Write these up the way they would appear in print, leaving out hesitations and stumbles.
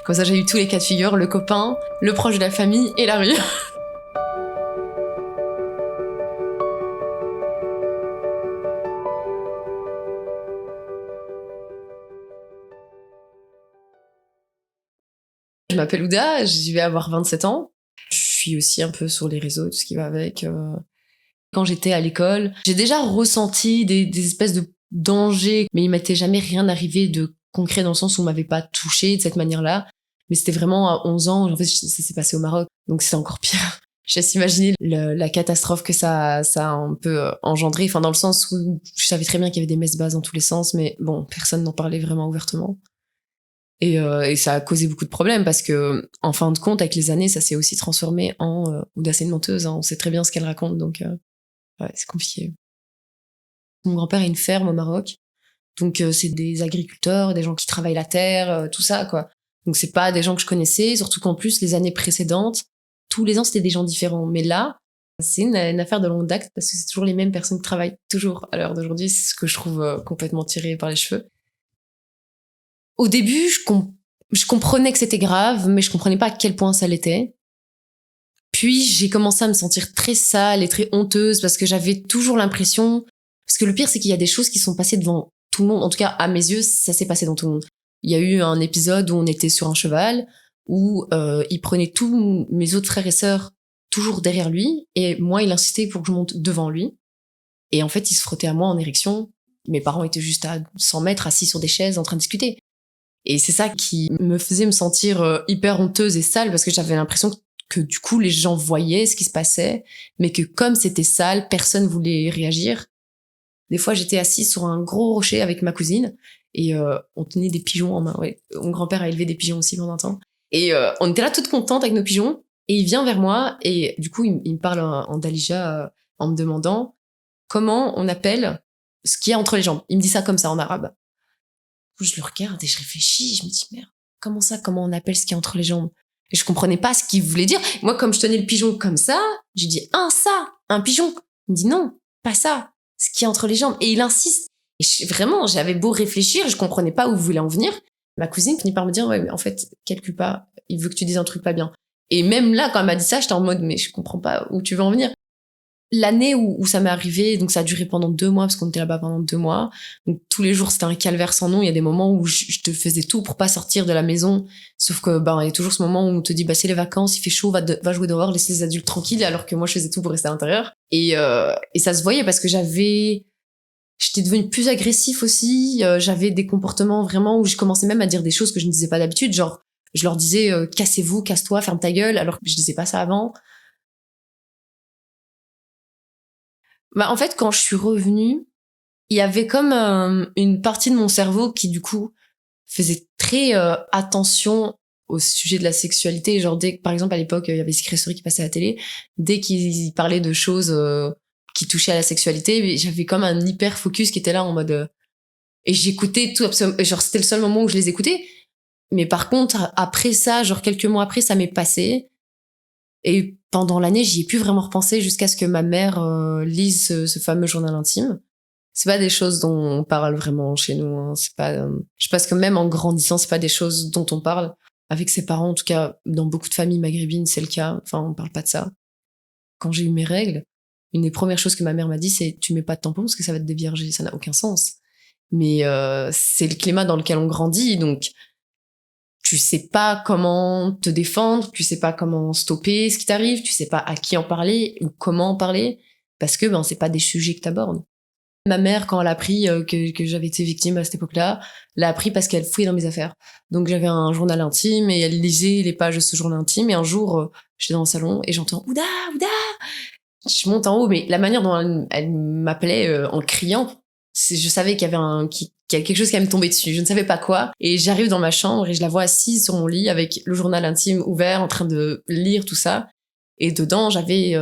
Comme ça, j'ai eu tous les cas de figure, le copain, le proche de la famille et la rue. Je m'appelle Ouda, je vais avoir 27 ans. Je suis aussi un peu sur les réseaux, tout ce qui va avec. Quand j'étais à l'école, j'ai déjà ressenti des espèces de dangers, mais il m'était jamais rien arrivé de concret dans le sens où on m'avait pas touché de cette manière-là. Mais c'était vraiment à 11 ans, en fait, ça s'est passé au Maroc, donc c'est encore pire. Je laisse imaginer la catastrophe que ça a un peu engendré, enfin dans le sens où je savais très bien qu'il y avait des messes basses dans tous les sens, mais bon, personne n'en parlait vraiment ouvertement. Et ça a causé beaucoup de problèmes parce que, en fin de compte, avec les années, ça s'est aussi transformé en Ouda, c'est une menteuse. Hein, on sait très bien ce qu'elle raconte, donc ouais, c'est compliqué. Mon grand-père a une ferme au Maroc, donc c'est des agriculteurs, des gens qui travaillent la terre, tout ça, quoi. Donc c'est pas des gens que je connaissais, surtout qu'en plus les années précédentes, tous les ans c'était des gens différents. Mais là, c'est une affaire de longue date parce que c'est toujours les mêmes personnes qui travaillent toujours à l'heure d'aujourd'hui. C'est ce que je trouve complètement tiré par les cheveux. Au début, je comprenais que c'était grave, mais je comprenais pas à quel point ça l'était. Puis j'ai commencé à me sentir très sale et très honteuse parce que j'avais toujours l'impression... Parce que le pire, c'est qu'il y a des choses qui sont passées devant tout le monde. En tout cas, à mes yeux, ça s'est passé dans tout le monde. Il y a eu un épisode où on était sur un cheval, où il prenait tous mes autres frères et sœurs toujours derrière lui, et moi, il insistait pour que je monte devant lui. Et en fait, il se frottait à moi en érection. Mes parents étaient juste à 100 mètres, assis sur des chaises, en train de discuter. Et c'est ça qui me faisait me sentir hyper honteuse et sale, parce que j'avais l'impression que du coup, les gens voyaient ce qui se passait, mais que comme c'était sale, personne voulait réagir. Des fois, j'étais assise sur un gros rocher avec ma cousine, et on tenait des pigeons en main. Ouais. Mon grand-père a élevé des pigeons aussi pendant un temps. Et on était là toutes contentes avec nos pigeons, et il vient vers moi, et du coup, il me parle en dalija, en me demandant comment on appelle ce qu'il y a entre les jambes. Il me dit ça comme ça en arabe. Je le regarde et je réfléchis, je me dis merde, comment ça, comment on appelle ce qui est entre les jambes? Et je comprenais pas ce qu'il voulait dire. Moi, comme je tenais le pigeon comme ça, j'ai dit un pigeon. Il me dit non, pas ça, ce qui est entre les jambes. Et il insiste. Et vraiment, j'avais beau réfléchir, je comprenais pas où il voulait en venir. Ma cousine finit par me dire ouais, mais en fait, calcule pas, il veut que tu dises un truc pas bien. Et même là, quand elle m'a dit ça, j'étais en mode mais je comprends pas où tu veux en venir. L'année où ça m'est arrivé, donc ça a duré pendant 2 mois, parce qu'on était là-bas pendant 2 mois. Donc tous les jours, c'était un calvaire sans nom. Il y a des moments où je te faisais tout pour pas sortir de la maison. Sauf que, il y a toujours ce moment où on te dit, c'est les vacances, il fait chaud, va jouer dehors, laisse les adultes tranquilles, alors que moi, je faisais tout pour rester à l'intérieur. Et ça se voyait parce que j'étais devenue plus agressif aussi. J'avais des comportements vraiment où je commençais même à dire des choses que je ne disais pas d'habitude. Genre, je leur disais, cassez-vous, casse-toi, ferme ta gueule, alors que je disais pas ça avant. En fait, quand je suis revenue, il y avait comme une partie de mon cerveau qui, du coup, faisait très attention au sujet de la sexualité. Genre, dès que, par exemple, à l'époque, il y avait Secret Story qui passait à la télé, dès qu'ils parlaient de choses qui touchaient à la sexualité, j'avais comme un hyper focus qui était là en mode... et j'écoutais tout, genre, c'était le seul moment où je les écoutais. Mais par contre, après ça, genre quelques mois après, ça m'est passé. Et pendant l'année, j'y ai plus vraiment repensé jusqu'à ce que ma mère lise ce fameux journal intime. C'est pas des choses dont on parle vraiment chez nous. Hein. C'est pas. Je pense que même en grandissant, c'est pas des choses dont on parle avec ses parents. En tout cas, dans beaucoup de familles maghrébines, c'est le cas. Enfin, on parle pas de ça. Quand j'ai eu mes règles, une des premières choses que ma mère m'a dit, c'est tu mets pas de tampon parce que ça va te dévierger. Ça n'a aucun sens. Mais c'est le climat dans lequel on grandit, donc tu sais pas comment te défendre, tu sais pas comment stopper ce qui t'arrive, tu sais pas à qui en parler ou comment en parler, parce que c'est pas des sujets que t'abordes. Ma mère, quand elle a appris que j'avais été victime à cette époque-là, l'a appris parce qu'elle fouillait dans mes affaires. Donc j'avais un journal intime et elle lisait les pages de ce journal intime, et un jour, j'étais dans le salon et j'entends Ouda, Ouda. Je monte en haut, mais la manière dont elle m'appelait en criant, je savais qu'il y avait qu'il y a quelque chose qui allait me tomber dessus. Je ne savais pas quoi. Et j'arrive dans ma chambre et je la vois assise sur mon lit avec le journal intime ouvert en train de lire tout ça. Et dedans, j'avais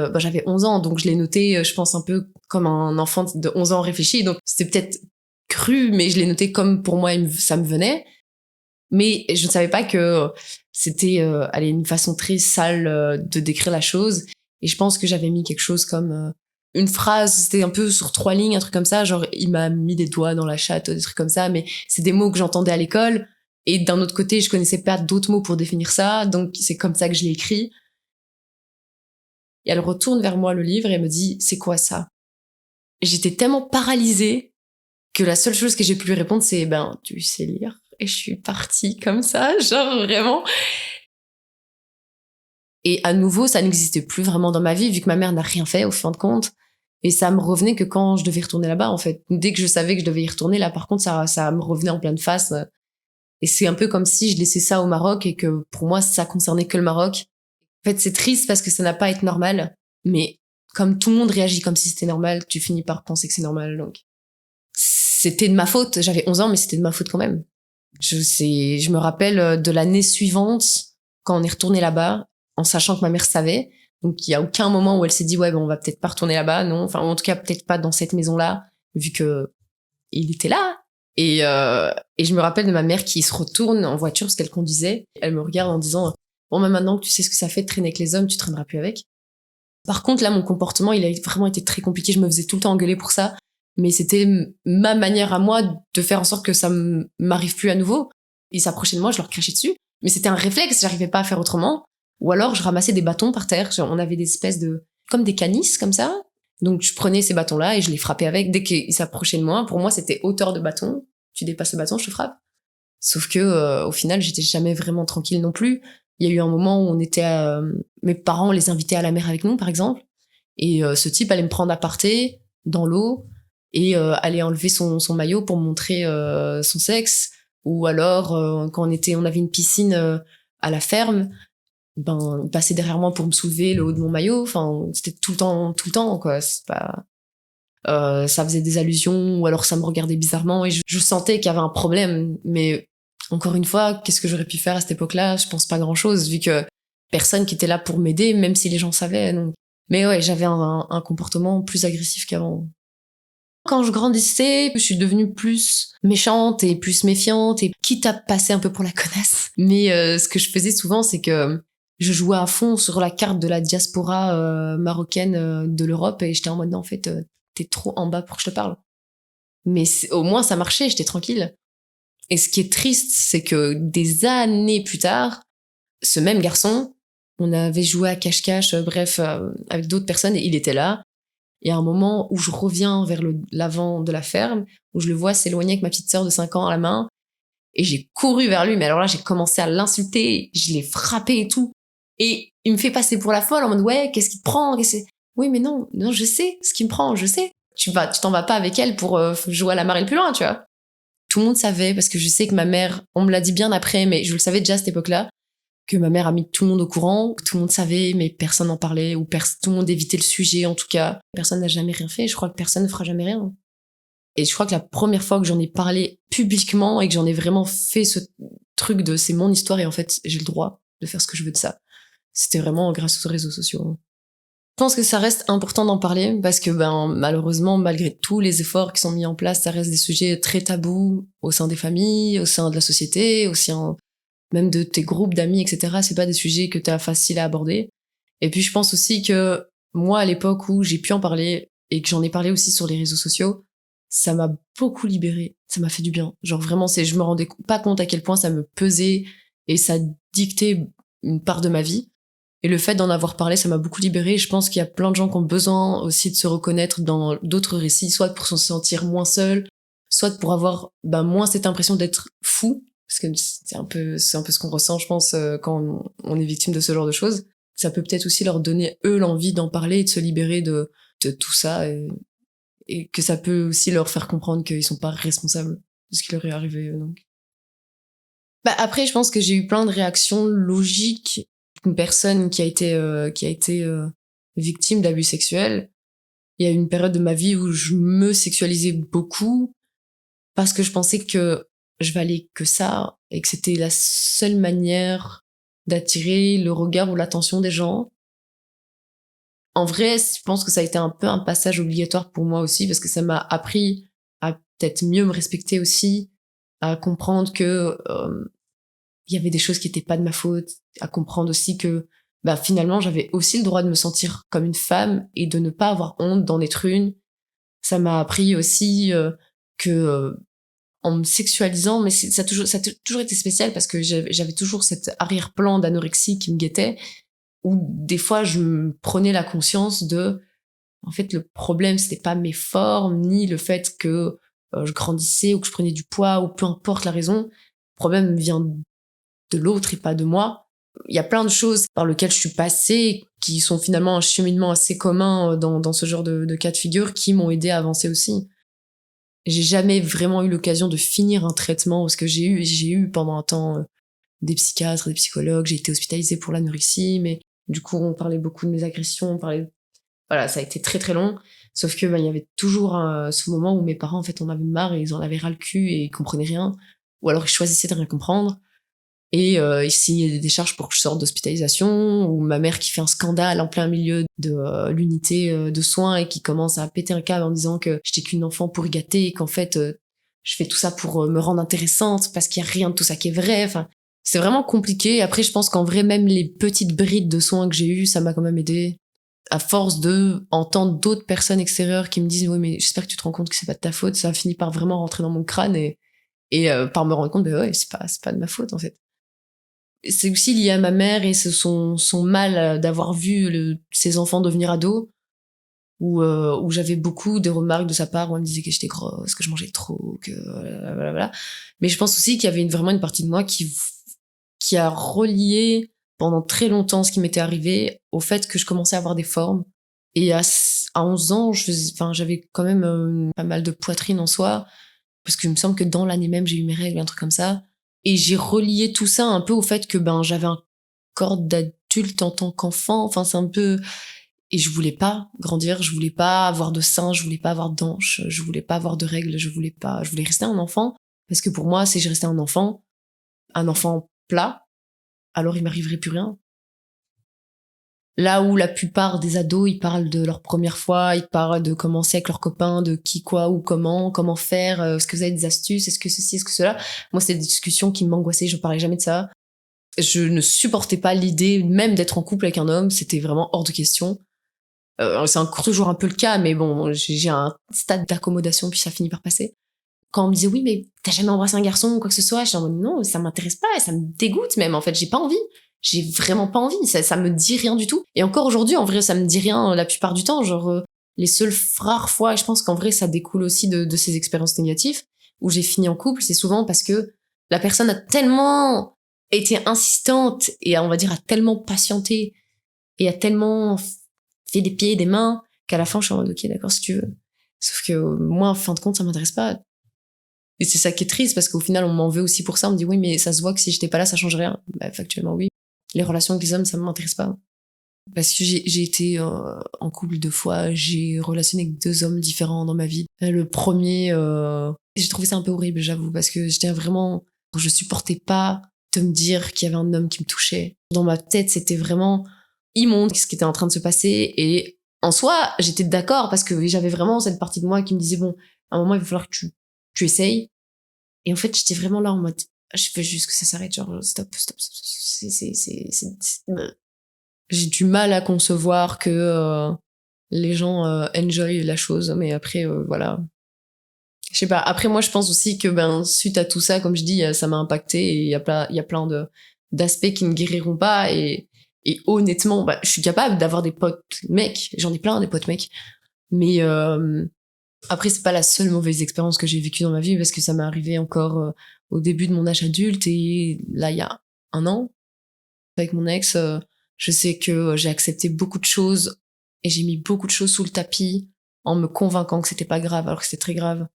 11 ans, donc je l'ai noté, je pense, un peu comme un enfant de 11 ans réfléchi. Donc c'était peut-être cru, mais je l'ai noté comme pour moi, ça me venait. Mais je ne savais pas que c'était une façon très sale de décrire la chose. Et je pense que j'avais mis quelque chose comme une phrase, c'était un peu sur 3 lignes, un truc comme ça, genre il m'a mis des doigts dans la chatte, des trucs comme ça, mais c'est des mots que j'entendais à l'école, Et d'un autre côté, je connaissais pas d'autres mots pour définir ça, donc c'est comme ça que je l'ai écrit. Et elle retourne vers moi le livre et elle me dit, c'est quoi ça? Et j'étais tellement paralysée que la seule chose que j'ai pu lui répondre, c'est, tu sais lire. Et je suis partie comme ça, genre vraiment. Et à nouveau, ça n'existait plus vraiment dans ma vie, vu que ma mère n'a rien fait, au fin de compte. Et ça me revenait que quand je devais retourner là-bas, en fait. Dès que je savais que je devais y retourner, là, par contre, ça me revenait en pleine face. Et c'est un peu comme si je laissais ça au Maroc et que pour moi, ça concernait que le Maroc. En fait, c'est triste parce que ça n'a pas à être normal. Mais comme tout le monde réagit comme si c'était normal, tu finis par penser que c'est normal. Donc, c'était de ma faute. J'avais 11 ans, mais c'était de ma faute quand même. Je me rappelle de l'année suivante, quand on est retourné là-bas, en sachant que ma mère savait. Donc, il y a aucun moment où elle s'est dit, ouais, on va peut-être pas retourner là-bas, non. Enfin, en tout cas, peut-être pas dans cette maison-là, vu que il était là. Et je me rappelle de ma mère qui se retourne en voiture parce qu'elle conduisait. Elle me regarde en disant, bon, maintenant que tu sais ce que ça fait de traîner avec les hommes, tu traîneras plus avec. Par contre, là, mon comportement, il a vraiment été très compliqué. Je me faisais tout le temps engueuler pour ça. Mais c'était ma manière à moi de faire en sorte que ça m'arrive plus à nouveau. Ils s'approchaient de moi, je leur crachais dessus. Mais c'était un réflexe, j'arrivais pas à faire autrement. Ou alors, je ramassais des bâtons par terre. On avait des espèces comme des canisses, comme ça. Donc, je prenais ces bâtons-là et je les frappais avec. Dès qu'ils s'approchaient de moi, pour moi, c'était hauteur de bâton. Tu dépasses le bâton, je te frappe. Sauf que, au final, j'étais jamais vraiment tranquille non plus. Il y a eu un moment où mes parents les invitaient à la mer avec nous, par exemple. Et ce type allait me prendre à parté, dans l'eau, et allait enlever son maillot pour montrer son sexe. Ou alors, quand on avait une piscine à la ferme, il passait derrière moi pour me soulever le haut de mon maillot. Enfin, c'était tout le temps, quoi. C'est pas... ça faisait des allusions, ou alors ça me regardait bizarrement, et je sentais qu'il y avait un problème. Mais encore une fois, qu'est-ce que j'aurais pu faire à cette époque-là? Je pense pas grand-chose, vu que personne qui était là pour m'aider, même si les gens savaient. Donc. Mais ouais, j'avais un comportement plus agressif qu'avant. Quand je grandissais, je suis devenue plus méchante et plus méfiante, et quitte à passer un peu pour la connasse. Mais ce que je faisais souvent, c'est que je jouais à fond sur la carte de la diaspora marocaine de l'Europe, et j'étais en mode, non, en fait, t'es trop en bas pour que je te parle. Mais au moins, ça marchait, j'étais tranquille. Et ce qui est triste, c'est que des années plus tard, ce même garçon, on avait joué à cache-cache, bref, avec d'autres personnes, et il était là. Il y a un moment où je reviens vers l'avant de la ferme, où je le vois s'éloigner avec ma petite sœur de 5 ans à la main, et j'ai couru vers lui, mais alors là, j'ai commencé à l'insulter, je l'ai frappé et tout. Et il me fait passer pour la folle, en mode, ouais, qu'est-ce qui te prend? Oui, mais non, je sais ce qui me prend, je sais. Tu t'en vas pas avec elle pour jouer à la marée le plus loin, tu vois. Tout le monde savait, parce que je sais que ma mère, on me l'a dit bien après, mais je le savais déjà à cette époque-là, que ma mère a mis tout le monde au courant, tout le monde savait, mais personne n'en parlait, ou tout le monde évitait le sujet, en tout cas. Personne n'a jamais rien fait, je crois que personne ne fera jamais rien. Et je crois que la première fois que j'en ai parlé publiquement et que j'en ai vraiment fait ce truc de c'est mon histoire et en fait j'ai le droit de faire ce que je veux de ça, c'était vraiment grâce aux réseaux sociaux. Je pense que ça reste important d'en parler parce que malheureusement, malgré tous les efforts qui sont mis en place, ça reste des sujets très tabous au sein des familles, au sein de la société, au sein même de tes groupes d'amis, etc. C'est pas des sujets que t'as facile à aborder. Et puis je pense aussi que moi, à l'époque où j'ai pu en parler et que j'en ai parlé aussi sur les réseaux sociaux, ça m'a beaucoup libérée. Ça m'a fait du bien. Genre vraiment, je me rendais pas compte à quel point ça me pesait et ça dictait une part de ma vie. Et le fait d'en avoir parlé, ça m'a beaucoup libérée. Je pense qu'il y a plein de gens qui ont besoin aussi de se reconnaître dans d'autres récits, soit pour se sentir moins seul, soit pour avoir moins cette impression d'être fou, parce que c'est un peu ce qu'on ressent, je pense, quand on est victime de ce genre de choses. Ça peut peut-être aussi leur donner, eux, l'envie d'en parler et de se libérer de tout ça, et que ça peut aussi leur faire comprendre qu'ils sont pas responsables de ce qui leur est arrivé, donc. Après, je pense que j'ai eu plein de réactions logiques. Une personne qui a été victime d'abus sexuels, il y a eu une période de ma vie où je me sexualisais beaucoup parce que je pensais que je valais que ça et que c'était la seule manière d'attirer le regard ou l'attention des gens. En vrai, je pense que ça a été un peu un passage obligatoire pour moi aussi parce que ça m'a appris à peut-être mieux me respecter aussi, à comprendre que il y avait des choses qui étaient pas de ma faute, à comprendre aussi que finalement j'avais aussi le droit de me sentir comme une femme et de ne pas avoir honte d'en être une. Ça m'a appris aussi que en me sexualisant, mais ça a toujours été spécial parce que j'avais toujours cet arrière-plan d'anorexie qui me guettait, où des fois je me prenais la conscience de, en fait, le problème c'était pas mes formes, ni le fait que je grandissais ou que je prenais du poids, ou peu importe la raison, le problème vient de l'autre et pas de moi. Il y a plein de choses par lesquelles je suis passée qui sont finalement un cheminement assez commun dans ce genre de cas de figure qui m'ont aidé à avancer aussi. J'ai jamais vraiment eu l'occasion de finir un traitement parce que j'ai eu pendant un temps des psychiatres, des psychologues, j'ai été hospitalisée pour l'anorexie, mais du coup on parlait beaucoup de mes agressions, voilà, ça a été très très long. Sauf que il y avait toujours ce moment où mes parents en fait en avaient marre et ils en avaient ras le cul et ils comprenaient rien, ou alors ils choisissaient de rien comprendre. Et ils signaient des décharges pour que je sorte d'hospitalisation, ou ma mère qui fait un scandale en plein milieu de l'unité de soins et qui commence à péter un câble en disant que j'étais qu'une enfant pourri gâtée et qu'en fait je fais tout ça pour me rendre intéressante parce qu'il y a rien de tout ça qui est vrai. Enfin, c'est vraiment compliqué. Après, je pense qu'en vrai, même les petites brides de soins que j'ai eues, ça m'a quand même aidé. À force de entendre d'autres personnes extérieures qui me disent oui mais j'espère que tu te rends compte que c'est pas de ta faute, ça a fini par vraiment rentrer dans mon crâne et par me rendre compte ouais c'est pas de ma faute en fait. C'est aussi lié à ma mère et son mal d'avoir vu ses enfants devenir ados, où j'avais beaucoup de remarques de sa part où elle me disait que j'étais grosse, que je mangeais trop, que voilà. Mais je pense aussi qu'il y avait vraiment une partie de moi qui a relié pendant très longtemps ce qui m'était arrivé au fait que je commençais à avoir des formes. Et à 11 ans, j'avais quand même pas mal de poitrine en soi, parce que il me semble que dans l'année même, j'ai eu mes règles, un truc comme ça. Et j'ai relié tout ça un peu au fait que j'avais un corps d'adulte en tant qu'enfant. Enfin, c'est un peu... Et je voulais pas grandir, je voulais pas avoir de seins, je voulais pas avoir d'hanches, je voulais pas avoir de règles, je voulais rester un enfant. Parce que pour moi, si je restais un enfant plat, alors il m'arriverait plus rien. Là où la plupart des ados, ils parlent de leur première fois, ils parlent de commencer avec leurs copains, de qui, quoi, ou comment faire, est-ce que vous avez des astuces, est-ce que ceci, est-ce que cela. Moi, c'était des discussions qui m'angoissaient, je parlais jamais de ça. Je ne supportais pas l'idée même d'être en couple avec un homme, c'était vraiment hors de question. C'est toujours un peu le cas, mais bon, j'ai un stade d'accommodation, puis ça finit par passer. Quand on me disait oui, mais t'as jamais embrassé un garçon ou quoi que ce soit, je dis non, ça m'intéresse pas, et ça me dégoûte même, en fait, j'ai pas envie. J'ai vraiment pas envie, ça me dit rien du tout. Et encore aujourd'hui, en vrai, ça me dit rien la plupart du temps, genre, les seules rares fois, et je pense qu'en vrai, ça découle aussi de ces expériences négatives, où j'ai fini en couple, c'est souvent parce que la personne a tellement été insistante, et on va dire a tellement patienté, et a tellement fait des pieds et des mains, qu'à la fin, je suis en mode, ok, d'accord, si tu veux. Sauf que moi, en fin de compte, ça m'intéresse pas. Et c'est ça qui est triste, parce qu'au final, on m'en veut aussi pour ça. On me dit, oui, mais ça se voit que si j'étais pas là, ça change rien. Bah, factuellement, oui. Les relations avec les hommes, ça m'intéresse pas. Parce que j'ai été en couple 2 fois, j'ai relationné avec 2 hommes différents dans ma vie. Le premier, j'ai trouvé ça un peu horrible, j'avoue, parce que j'étais vraiment... Je supportais pas de me dire qu'il y avait un homme qui me touchait. Dans ma tête, c'était vraiment immonde ce qui était en train de se passer. Et en soi, j'étais d'accord, parce que j'avais vraiment cette partie de moi qui me disait, bon, à un moment, il va falloir que tu essayes. Et en fait, j'étais vraiment là en mode, je veux juste que ça s'arrête, genre, stop. J'ai du mal à concevoir que les gens enjoy la chose, mais après, voilà. Je sais pas. Après, moi, je pense aussi que, suite à tout ça, comme je dis, ça m'a impacté, et il y a plein d'aspects qui ne guériront pas, et honnêtement, je suis capable d'avoir des potes mecs. J'en ai plein, des potes mecs. Mais, après, c'est pas la seule mauvaise expérience que j'ai vécue dans ma vie, parce que ça m'est arrivé encore au début de mon âge adulte, et là, il y a un an, avec mon ex, je sais que j'ai accepté beaucoup de choses, et j'ai mis beaucoup de choses sous le tapis en me convainquant que c'était pas grave, alors que c'était très grave.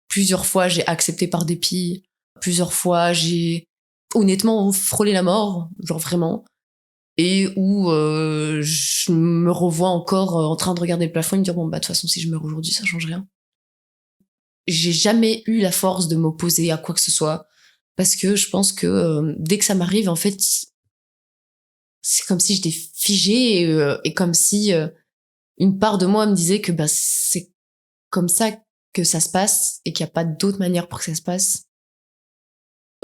Plusieurs fois, j'ai accepté par dépit. Plusieurs fois, j'ai honnêtement frôlé la mort, genre vraiment. Et où je me revois encore en train de regarder le plafond et me dire, bon, de toute façon, si je meurs aujourd'hui, ça change rien. J'ai jamais eu la force de m'opposer à quoi que ce soit, parce que je pense que dès que ça m'arrive, en fait, c'est comme si j'étais figée, et comme si une part de moi me disait que c'est comme ça que ça se passe et qu'il n'y a pas d'autre manière pour que ça se passe.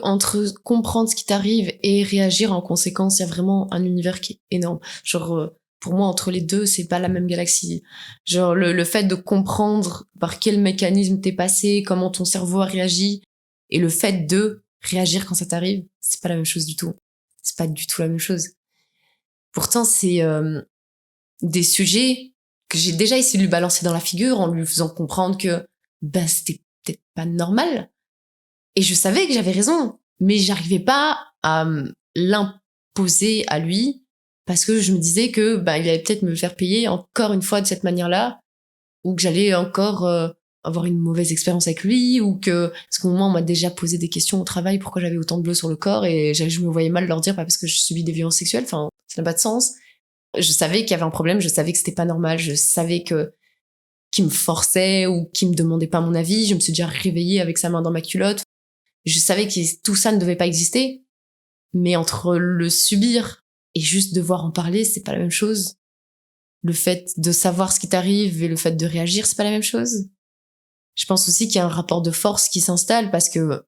Entre comprendre ce qui t'arrive et réagir en conséquence, il y a vraiment un univers qui est énorme. Genre, pour moi, entre les deux, c'est pas la même galaxie. Genre, le fait de comprendre par quel mécanisme t'es passé, comment ton cerveau a réagi, Et le fait de réagir quand ça t'arrive, c'est pas la même chose du tout. C'est pas du tout la même chose. Pourtant, c'est des sujets que j'ai déjà essayé de lui balancer dans la figure en lui faisant comprendre que c'était peut-être pas normal. Et je savais que j'avais raison, mais j'arrivais pas à l'imposer à lui parce que je me disais que il allait peut-être me faire payer encore une fois de cette manière-là, ou que j'allais encore avoir une mauvaise expérience avec lui, ou que parce qu'au moment on m'a déjà posé des questions au travail pourquoi j'avais autant de bleus sur le corps, et je me voyais mal leur dire parce que je subis des violences sexuelles. Enfin, ça n'a pas de sens. Je savais qu'il y avait un problème, je savais que c'était pas normal, je savais que qu'il me forçait ou qu'il me demandait pas mon avis. Je me suis déjà réveillée avec sa main dans ma culotte. Je savais que tout ça ne devait pas exister, mais entre le subir et juste devoir en parler, c'est pas la même chose. Le fait de savoir ce qui t'arrive et le fait de réagir, c'est pas la même chose. Je pense aussi qu'il y a un rapport de force qui s'installe parce que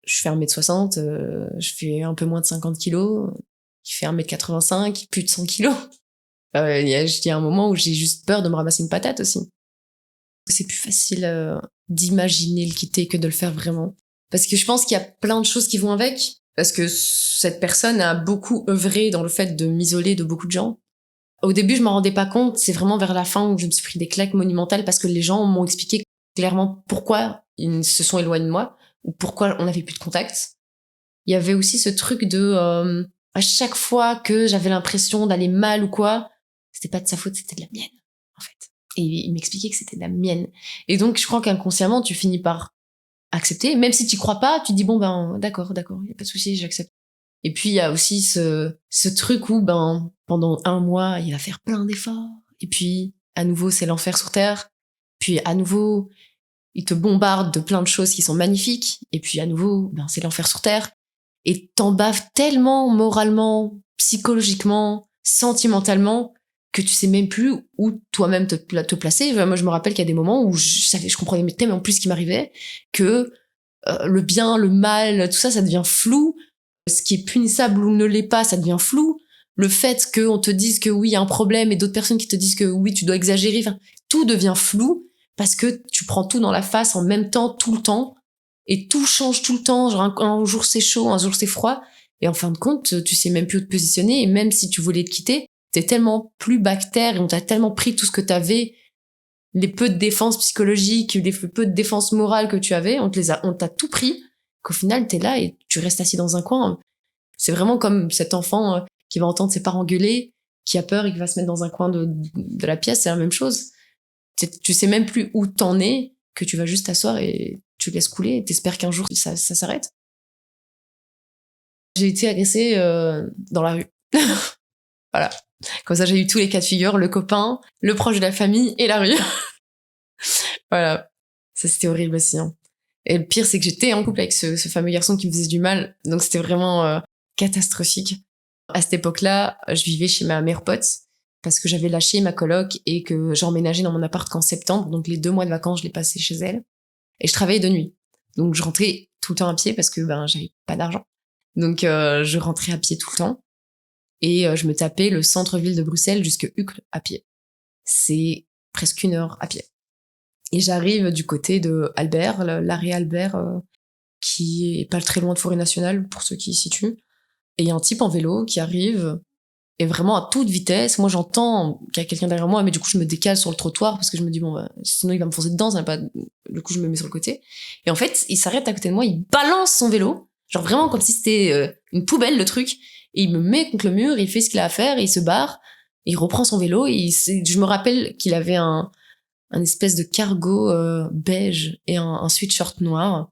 je fais 1m60, je fais un peu moins de 50 kilos, il fait 1m85, plus de 100 kilos. Il y a un moment où j'ai juste peur de me ramasser une patate aussi. C'est plus facile d'imaginer le quitter que de le faire vraiment. Parce que je pense qu'il y a plein de choses qui vont avec. Parce que cette personne a beaucoup œuvré dans le fait de m'isoler de beaucoup de gens. Au début, je m'en rendais pas compte. C'est vraiment vers la fin où je me suis pris des claques monumentales parce que les gens m'ont expliqué clairement pourquoi ils se sont éloignés de moi ou pourquoi on n'avait plus de contact. Il y avait aussi ce truc de à chaque fois que j'avais l'impression d'aller mal ou quoi, c'était pas de sa faute, c'était de la mienne, en fait. Et il m'expliquait que c'était de la mienne. Et donc, je crois qu'inconsciemment, tu finis par accepter. Même si tu crois pas, tu dis bon d'accord, y a pas de souci, j'accepte. Et puis, il y a aussi ce truc où pendant 1 mois, il va faire plein d'efforts. Et puis, à nouveau, c'est l'enfer sur Terre. Puis, à nouveau, il te bombarde de plein de choses qui sont magnifiques. Et puis, à nouveau, c'est l'enfer sur Terre. Et t'en baves tellement moralement, psychologiquement, sentimentalement, que tu sais même plus où toi-même te placer. Moi, je me rappelle qu'il y a des moments où je comprenais tellement plus ce qui m'arrivait que le bien, le mal, tout ça, ça devient flou. Ce qui est punissable ou ne l'est pas, ça devient flou. Le fait qu'on te dise que oui, il y a un problème et d'autres personnes qui te disent que oui, tu dois exagérer, tout devient flou parce que tu prends tout dans la face en même temps, tout le temps. Et tout change tout le temps, genre un jour c'est chaud, un jour c'est froid, et en fin de compte, tu sais même plus où te positionner, et même si tu voulais te quitter, t'es tellement plus bactère, et on t'a tellement pris tout ce que t'avais, les peu de défense psychologique, les peu de défense morale que tu avais, on t'a tout pris, qu'au final t'es là et tu restes assis dans un coin. C'est vraiment comme cet enfant qui va entendre ses parents gueuler, qui a peur et qui va se mettre dans un coin de la pièce, c'est la même chose. Tu sais même plus où t'en es, que tu vas juste t'asseoir et tu laisses couler et t'espères qu'un jour ça s'arrête. J'ai été agressée dans la rue. Voilà. Comme ça, j'ai eu tous les cas de figure, le copain, le proche de la famille et la rue. Voilà. Ça, c'était horrible aussi. Hein. Et le pire, c'est que j'étais en couple avec ce fameux garçon qui me faisait du mal. Donc, c'était vraiment catastrophique. À cette époque-là, je vivais chez ma meilleure pote parce que j'avais lâché ma coloc et que j'emménageais dans mon appart qu'en septembre. Donc, les 2 mois de vacances, je les passais chez elle. Et je travaillais de nuit. Donc, je rentrais tout le temps à pied parce que j'avais pas d'argent. Donc, je rentrais à pied tout le temps. Et je me tapais le centre-ville de Bruxelles jusque Uccle à pied. C'est presque 1 heure à pied. Et j'arrive du côté de Albert, l'arrêt Albert, qui est pas très loin de Forêt Nationale, pour ceux qui y situent. Et il y a un type en vélo qui arrive, et vraiment à toute vitesse. Moi, j'entends qu'il y a quelqu'un derrière moi, mais du coup, je me décale sur le trottoir parce que je me dis, sinon il va me foncer dedans, ça n'a pas... Du coup, je me mets sur le côté. Et en fait, il s'arrête à côté de moi, il balance son vélo, genre vraiment comme si c'était une poubelle, le truc. Et il me met contre le mur, il fait ce qu'il a à faire, et il se barre, il reprend son vélo, et je me rappelle qu'il avait un espèce de cargo beige et un sweatshirt noir.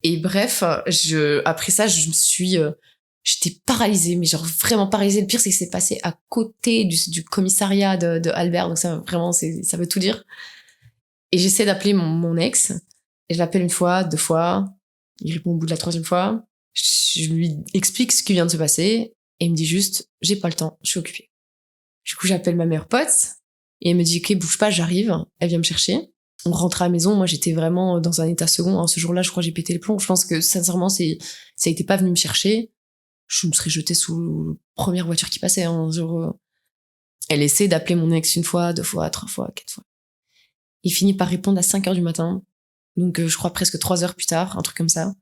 Et bref, après ça, j'étais paralysée, mais genre vraiment paralysée. Le pire, c'est que c'est passé à côté du commissariat de Albert, donc ça, vraiment, ça veut tout dire. Et j'essaie d'appeler mon ex, et je l'appelle 1 fois, 2 fois, il répond au bout de la 3e fois. Je lui explique ce qui vient de se passer, et il me dit juste, j'ai pas le temps, je suis occupée. Du coup, j'appelle ma meilleure pote, et elle me dit, ok, bouge pas, j'arrive. Elle vient me chercher. On rentre à la maison. Moi, j'étais vraiment dans un état second. Hein. Ce jour-là, je crois que j'ai pété les plombs. Je pense que, sincèrement, ça était pas venu me chercher. Je me serais jetée sous la première voiture qui passait. Hein. Elle essaie d'appeler mon ex 1 fois, 2 fois, 3 fois, 4 fois. Il finit par répondre à 5 heures du matin. Donc, je crois presque 3 heures plus tard, un truc comme ça.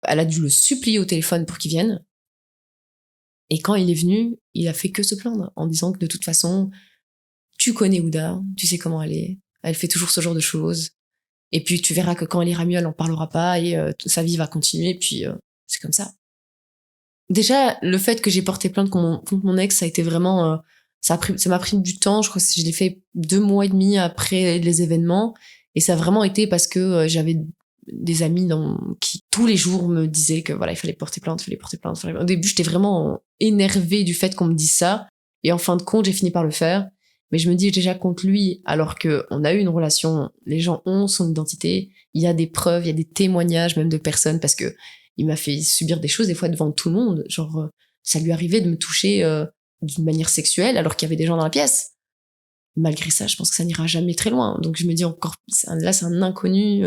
Elle a dû le supplier au téléphone pour qu'il vienne. Et quand il est venu, il a fait que se plaindre en disant que de toute façon, tu connais Ouda, tu sais comment elle fait toujours ce genre de choses. Et puis tu verras que quand elle ira mieux, elle en parlera pas et sa vie va continuer. Puis c'est comme ça. Déjà, le fait que j'ai porté plainte contre mon ex, ça a été vraiment, ça m'a pris du temps. Je crois que je l'ai fait 2 mois et demi après les événements, et ça a vraiment été parce que j'avais des amis qui tous les jours me disaient que voilà, il fallait porter plainte, il fallait porter plainte. Au début, j'étais vraiment énervée du fait qu'on me dise ça, et en fin de compte, j'ai fini par le faire. Mais je me dis déjà contre lui, alors que on a eu une relation, les gens ont son identité, il y a des preuves, il y a des témoignages même de personnes, parce que il m'a fait subir des choses des fois devant tout le monde, genre ça lui arrivait de me toucher d'une manière sexuelle alors qu'il y avait des gens dans la pièce. Malgré ça, je pense que ça n'ira jamais très loin. Donc je me dis encore, là c'est un inconnu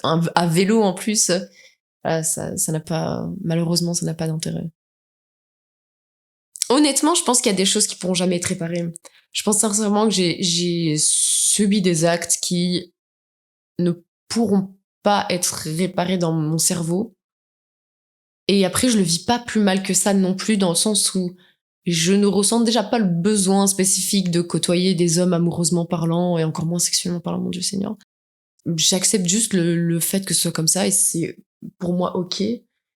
à vélo en plus. Voilà, ça n'a pas, malheureusement, ça n'a pas d'intérêt. Honnêtement, je pense qu'il y a des choses qui pourront jamais être réparées. Je pense sincèrement que j'ai subi des actes qui ne pourront pas être réparés dans mon cerveau. Et après, je le vis pas plus mal que ça non plus, dans le sens où je ne ressens déjà pas le besoin spécifique de côtoyer des hommes amoureusement parlant et encore moins sexuellement parlant, mon Dieu Seigneur. J'accepte juste le fait que ce soit comme ça, et c'est pour moi ok.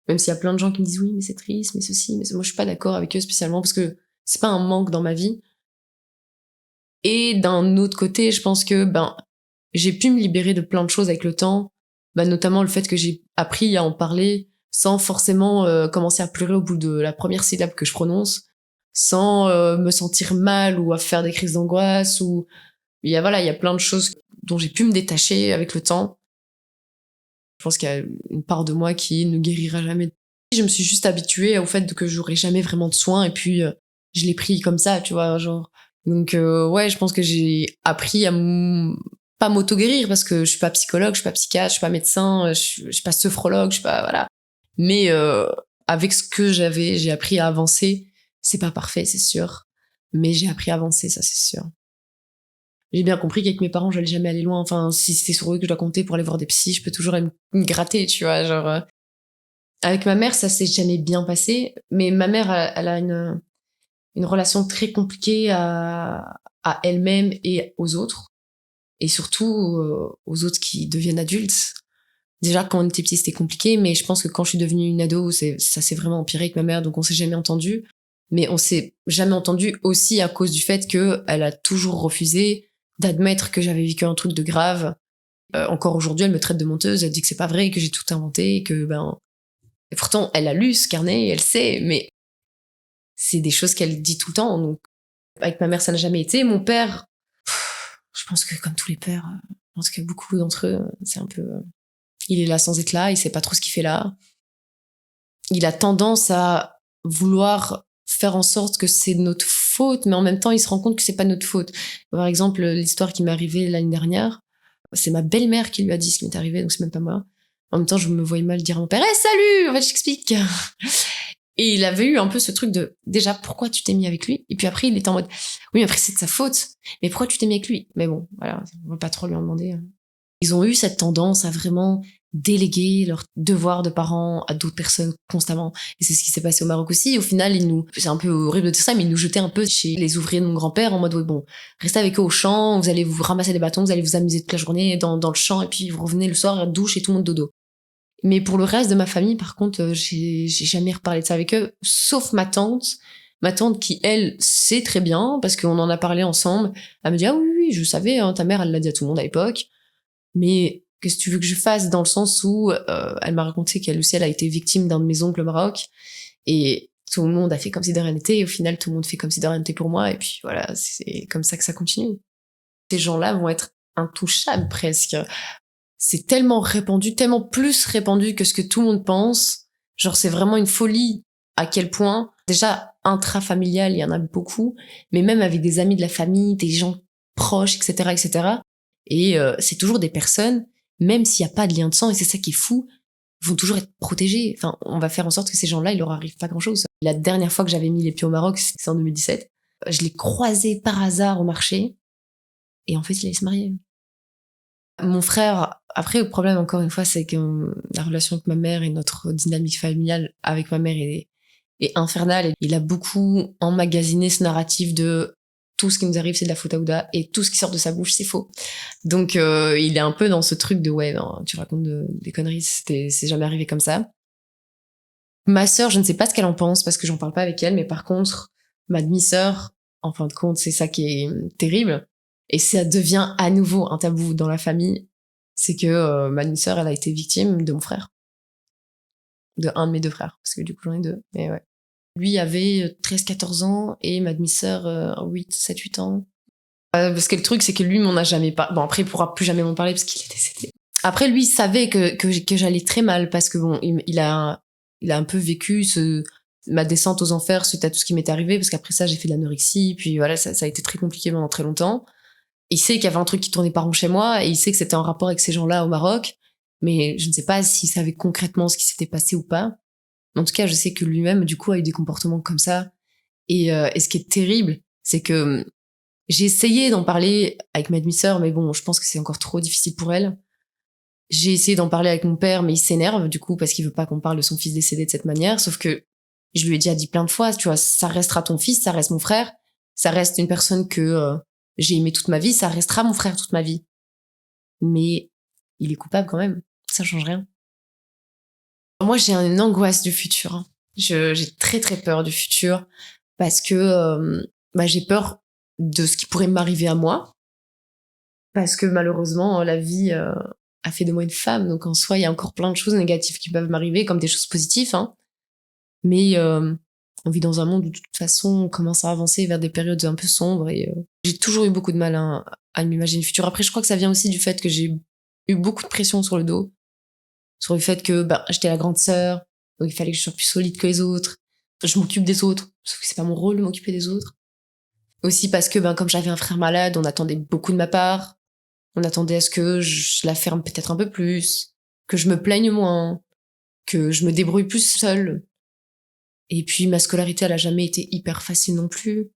Même s'il y a plein de gens qui me disent oui, mais c'est triste, mais ceci, mais moi je suis pas d'accord avec eux spécialement parce que c'est pas un manque dans ma vie. Et d'un autre côté, je pense que j'ai pu me libérer de plein de choses avec le temps, notamment le fait que j'ai appris à en parler sans forcément commencer à pleurer au bout de la première syllabe que je prononce, sans me sentir mal ou à faire des crises d'angoisse, ou il y a plein de choses dont j'ai pu me détacher avec le temps. Je pense qu'il y a une part de moi qui ne guérira jamais. Je me suis juste habituée au fait que j'aurais jamais vraiment de soins, et puis je l'ai pris comme ça, tu vois, genre. Donc ouais, je pense que j'ai appris à pas m'auto-guérir, parce que je suis pas psychologue, je suis pas psychiatre, je suis pas médecin, je suis pas sophrologue, je suis pas, voilà. Mais avec ce que j'avais, j'ai appris à avancer. C'est pas parfait, c'est sûr, mais j'ai appris à avancer, ça c'est sûr. J'ai bien compris qu'avec mes parents, j'allais jamais aller loin. Enfin, si c'était sur eux que je dois compter pour aller voir des psys, je peux toujours aller me gratter, tu vois, genre. Avec ma mère, ça s'est jamais bien passé, mais ma mère, elle a une relation très compliquée à elle-même et aux autres, et surtout aux autres qui deviennent adultes. Déjà, quand on était petit, c'était compliqué, mais je pense que quand je suis devenue une ado, ça s'est vraiment empiré avec ma mère, donc on s'est jamais entendu. Mais on s'est jamais entendu aussi à cause du fait qu'elle a toujours refusé d'admettre que j'avais vécu un truc de grave. Encore aujourd'hui, elle me traite de menteuse, elle dit que c'est pas vrai, que j'ai tout inventé, que et pourtant, elle a lu ce carnet, elle sait, mais c'est des choses qu'elle dit tout le temps. Donc, avec ma mère, ça n'a jamais été. Mon père, je pense que comme tous les pères, je pense que beaucoup d'entre eux, c'est un peu, il est là sans être là, il sait pas trop ce qu'il fait là. Il a tendance à vouloir faire en sorte que c'est notre faute, mais en même temps, il se rend compte que c'est pas notre faute. Par exemple, l'histoire qui m'est arrivée l'année dernière, c'est ma belle-mère qui lui a dit ce qui m'est arrivé, donc c'est même pas moi. En même temps, je me voyais mal dire à mon père, hey, salut! En fait, j'explique. Et il avait eu un peu ce truc de, déjà, pourquoi tu t'es mis avec lui? Et puis après, il était en mode, oui, après, c'est de sa faute. Mais pourquoi tu t'es mis avec lui? Mais bon, voilà, on va pas trop lui en demander. Ils ont eu cette tendance à vraiment déléguer leurs devoirs de parents à d'autres personnes constamment. Et c'est ce qui s'est passé au Maroc aussi. Au final, c'est un peu horrible de dire ça, mais ils nous jetaient un peu chez les ouvriers de mon grand-père en mode, ouais, bon, restez avec eux au champ, vous allez vous ramasser des bâtons, vous allez vous amuser toute la journée dans le champ, et puis vous revenez le soir, douche et tout le monde dodo. Mais pour le reste de ma famille, par contre, j'ai jamais reparlé de ça avec eux, sauf ma tante. Ma tante qui, elle, sait très bien, parce qu'on en a parlé ensemble. Elle me dit, ah oui, oui, je savais, hein, ta mère, elle l'a dit à tout le monde à l'époque. Mais qu'est-ce que tu veux que je fasse, dans le sens où elle m'a raconté qu'elle aussi, elle a été victime d'un de mes oncles au Maroc. Et tout le monde a fait comme si de rien n'était. Et au final, tout le monde fait comme si de rien n'était pour moi. Et puis voilà, c'est comme ça que ça continue. Ces gens-là vont être intouchables presque. C'est tellement répandu, tellement plus répandu que ce que tout le monde pense. Genre, c'est vraiment une folie à quel point, déjà, intrafamilial, il y en a beaucoup, mais même avec des amis de la famille, des gens proches, etc., etc. Et c'est toujours des personnes, même s'il n'y a pas de lien de sang, et c'est ça qui est fou, vont toujours être protégés. Enfin, on va faire en sorte que ces gens-là, il leur arrive pas grand-chose. La dernière fois que j'avais mis les pieds au Maroc, c'était en 2017. Je l'ai croisé par hasard au marché, et en fait, il allait se marier. Mon frère, après, le problème, encore une fois, c'est que la relation avec ma mère et notre dynamique familiale avec ma mère est infernale. Et il a beaucoup emmagasiné ce narratif de tout ce qui nous arrive, c'est de la faute à Ouda, et tout ce qui sort de sa bouche, c'est faux. Donc, il est un peu dans ce truc de ouais, non, tu racontes des conneries, c'est jamais arrivé comme ça. Ma sœur, je ne sais pas ce qu'elle en pense parce que j'en parle pas avec elle, mais par contre, ma demi-sœur, en fin de compte, c'est ça qui est terrible. Et ça devient à nouveau un tabou dans la famille. C'est que ma demi-sœur, elle a été victime de mon frère. De un de mes deux frères. Parce que du coup, j'en ai deux. Mais ouais. Lui avait 13-14 ans et ma demi-sœur 7-8 ans. Parce que le truc, c'est que lui m'en a jamais parlé. Bon, après, il pourra plus jamais m'en parler parce qu'il est décédé. Après, lui, il savait que j'allais très mal parce que bon, il a un peu vécu ma descente aux enfers suite à tout ce qui m'était arrivé, parce qu'après ça, j'ai fait de l'anorexie, puis voilà, ça a été très compliqué pendant très longtemps. Il sait qu'il y avait un truc qui tournait pas rond chez moi, et il sait que c'était en rapport avec ces gens-là au Maroc, mais je ne sais pas s'il savait concrètement ce qui s'était passé ou pas. En tout cas, je sais que lui-même, du coup, a eu des comportements comme ça. Et ce qui est terrible, c'est que j'ai essayé d'en parler avec ma demi-sœur, mais bon, je pense que c'est encore trop difficile pour elle. J'ai essayé d'en parler avec mon père, mais il s'énerve, du coup, parce qu'il veut pas qu'on parle de son fils décédé de cette manière. Sauf que je lui ai déjà dit plein de fois, tu vois, ça restera ton fils, ça reste mon frère, ça reste une personne que j'ai aimé toute ma vie, ça restera mon frère toute ma vie. Mais il est coupable quand même, ça change rien. Moi, j'ai une angoisse du futur, hein. J'ai très très peur du futur parce que j'ai peur de ce qui pourrait m'arriver à moi, parce que malheureusement, la vie a fait de moi une femme, donc en soi, il y a encore plein de choses négatives qui peuvent m'arriver, comme des choses positives, hein. Mais on vit dans un monde où de toute façon, on commence à avancer vers des périodes un peu sombres, et j'ai toujours eu beaucoup de mal à m'imaginer le futur. Après, je crois que ça vient aussi du fait que j'ai eu beaucoup de pression sur le dos, sur le fait que j'étais la grande sœur, donc il fallait que je sois plus solide que les autres. Je m'occupe des autres, sauf que c'est pas mon rôle de m'occuper des autres. Aussi parce que comme j'avais un frère malade, on attendait beaucoup de ma part. On attendait à ce que je la ferme peut-être un peu plus, que je me plaigne moins, que je me débrouille plus seule. Et puis ma scolarité, elle a jamais été hyper facile non plus.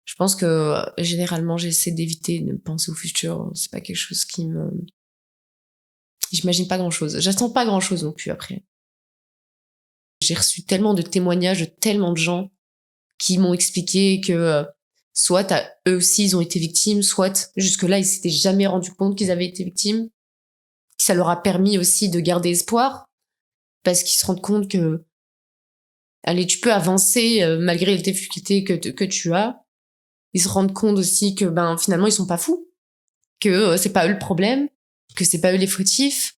Je pense que généralement, j'essaie d'éviter de penser au futur. C'est pas quelque chose qui me... J'imagine pas grand-chose. J'attends pas grand-chose non plus après. J'ai reçu tellement de témoignages de tellement de gens qui m'ont expliqué que soit eux aussi, ils ont été victimes, soit jusque-là, ils s'étaient jamais rendus compte qu'ils avaient été victimes. Ça leur a permis aussi de garder espoir, parce qu'ils se rendent compte que, allez, tu peux avancer malgré les difficultés que tu as. Ils se rendent compte aussi que finalement, ils sont pas fous, que c'est pas eux le problème, que c'est pas eux les fautifs,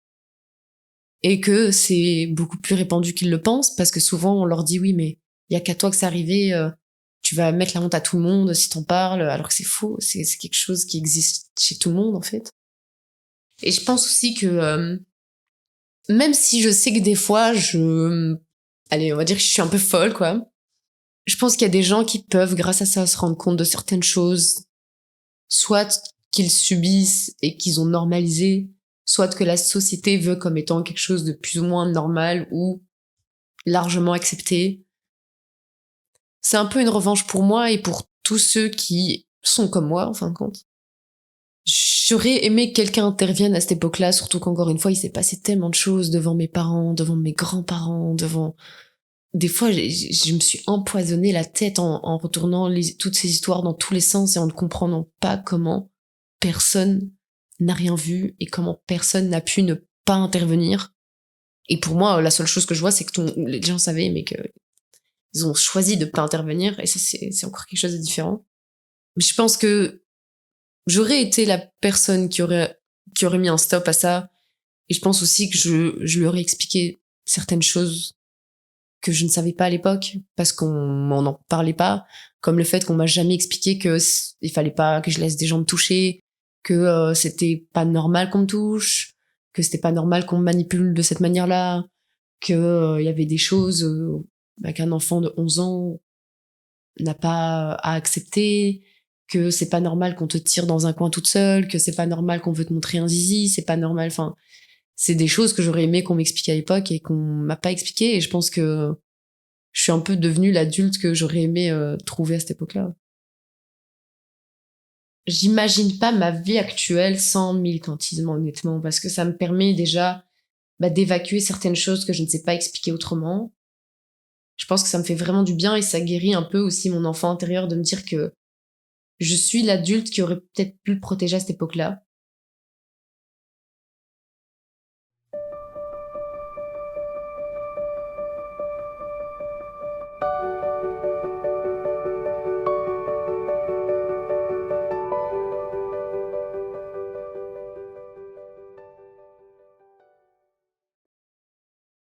et que c'est beaucoup plus répandu qu'ils le pensent, parce que souvent on leur dit oui, mais il y a qu'à toi que c'est arrivé, tu vas mettre la honte à tout le monde si t'en parles, alors que c'est faux, c'est quelque chose qui existe chez tout le monde en fait. Et je pense aussi que même si je sais que des fois allez, on va dire que je suis un peu folle, quoi. Je pense qu'il y a des gens qui peuvent, grâce à ça, se rendre compte de certaines choses, soit qu'ils subissent et qu'ils ont normalisé, soit que la société veut comme étant quelque chose de plus ou moins normal ou largement accepté. C'est un peu une revanche pour moi et pour tous ceux qui sont comme moi, en fin de compte. J'aurais aimé que quelqu'un intervienne à cette époque-là, surtout qu'encore une fois, il s'est passé tellement de choses devant mes parents, devant mes grands-parents, devant... Des fois, je me suis empoisonné la tête en retournant toutes ces histoires dans tous les sens et en ne comprenant pas comment personne n'a rien vu et comment personne n'a pu ne pas intervenir. Et pour moi, la seule chose que je vois, c'est que les gens savaient, mais que ils ont choisi de pas intervenir. Et ça, c'est encore quelque chose de différent. Mais je pense que j'aurais été la personne qui aurait mis un stop à ça. Et je pense aussi que je lui aurais expliqué certaines choses que je ne savais pas à l'époque, parce qu'on m'en en parlait pas, comme le fait qu'on m'a jamais expliqué que il fallait pas que je laisse des gens me toucher, que c'était pas normal qu'on me touche, que c'était pas normal qu'on me manipule de cette manière-là, que il y avait des choses qu'un enfant de 11 ans n'a pas à accepter, que c'est pas normal qu'on te tire dans un coin toute seule, que c'est pas normal qu'on veut te montrer un zizi, c'est pas normal, enfin, c'est des choses que j'aurais aimé qu'on m'explique à l'époque et qu'on m'a pas expliqué, et je pense que je suis un peu devenue l'adulte que j'aurais aimé trouver à cette époque-là. j'imagine pas ma vie actuelle sans militantisme, honnêtement, parce que ça me permet déjà d'évacuer certaines choses que je ne sais pas expliquer autrement. Je pense que ça me fait vraiment du bien et ça guérit un peu aussi mon enfant intérieur de me dire que je suis l'adulte qui aurait peut-être pu le protéger à cette époque-là.